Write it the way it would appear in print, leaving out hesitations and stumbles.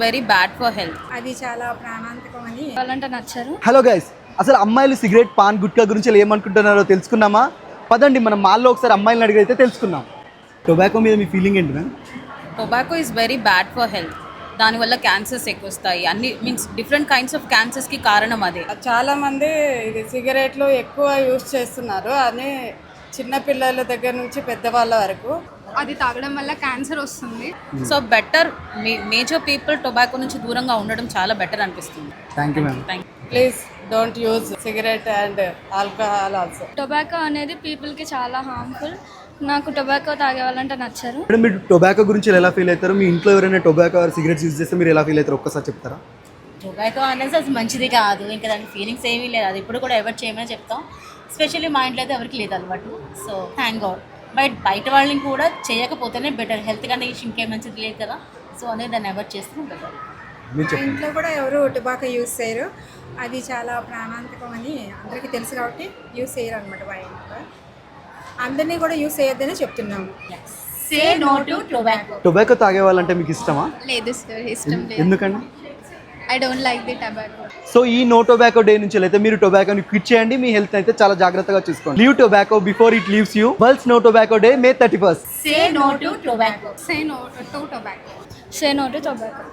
Very bad for health. అది చాలా ప్రాణాంతకమని వాళ్ళంటే నచ్చరు. హలో గైస్, అసలు అమ్మాయిలు సిగరెట్ పాన్ గుట్కా గురించి ఏమనుకుంటున్నారో తెలుసుకున్నామా? పదండి మనం మాల్లో ఒకసారి అమ్మాయిలను అడిగితే తెలుసుకుందాం. టొబాకో మీద మీ ఫీలింగ్ ఏంటి ma'am? Tobacco is very bad for health. దానివల్ల క్యాన్సర్స్ ఎక్కువ వస్తాయి. అన్ని మీన్స్ డిఫరెంట్ కైండ్స్ ఆఫ్ క్యాన్సర్స్కి కారణం అదే. చాలా మంది ఇది సిగరెట్లు ఎక్కువ యూజ్ చేస్తున్నారు అని చిన్నపిల్లల దగ్గర నుంచి పెద్దవాళ్ళ వరకు. అది తాగడం వల్ల క్యాన్సర్ వస్తుంది. So better major people tobacco నుంచి దూరంగా ఉండడం చాలా బెటర్ అనిపిస్తుంది. Thank you ma'am. Please don't use cigarette and alcohol also. Tobacco అనేది పీపుల్కి చాలా హార్మ్ఫుల్. నాకు టొబాకో తాగే వాళ్ళంటే నచ్చరు. మేడం, మీరు టొబాకో గురించి ఎలా ఫీల్ అవుతారు? మీ ఇంట్లో ఎవరైనా టొబాకో ఆర్ సిగరెట్స్ యూజ్ చేస్తే మీరు ఎలా ఫీల్ అవుతారు? ఒక్కసారి చెప్తారా? టొబాకో అనేది అసలు మంచిది కాదు. ఇంకా దానికి ఫీలింగ్స్ ఏమీ లేదు. అది ఇప్పుడు కూడా ఎవరు చేయమని చెప్తాం. స్పెషల్లీ మా ఇంట్లో అయితే ఎవరికి లేదు అలవాటు. So thank God. బట్ బయట వాళ్ళని కూడా చేయకపోతేనే బెటర్. హెల్త్ కన్నా ఇంకేం మంచిది లేదు కదా. సో అనేది దాన్ని అవాయిడ్ చేస్తే బెటర్. ఇంట్లో కూడా ఎవరు టొబాకో యూజ్ చేయరు. అది చాలా ప్రాణాంతకమని అందరికీ తెలుసు కాబట్టి యూజ్ చేయరు అనమాట. మా ఇంట్లో అందరినీ కూడా యూజ్ చేయొద్దని చెప్తున్నాము. Say no to tobacco. Tobacco తాగే వాళ్ళంటే మీకు ఇష్టమా? లేదు సార్, ఇష్టం లేదు. ఎందుకండి? I don't like the tobacco. So ఈ నో టొబాకో డే నుంచి అయితే మీరు టొబాకోని క్విట్ చేయండి. మీ హెల్త్ అయితే చాలా జాగ్రత్తగా చూసుకోండి. Leave tobacco before it leaves you. World's no tobacco day, May 31st. Say no to tobacco. Say no to tobacco. Say no to tobacco.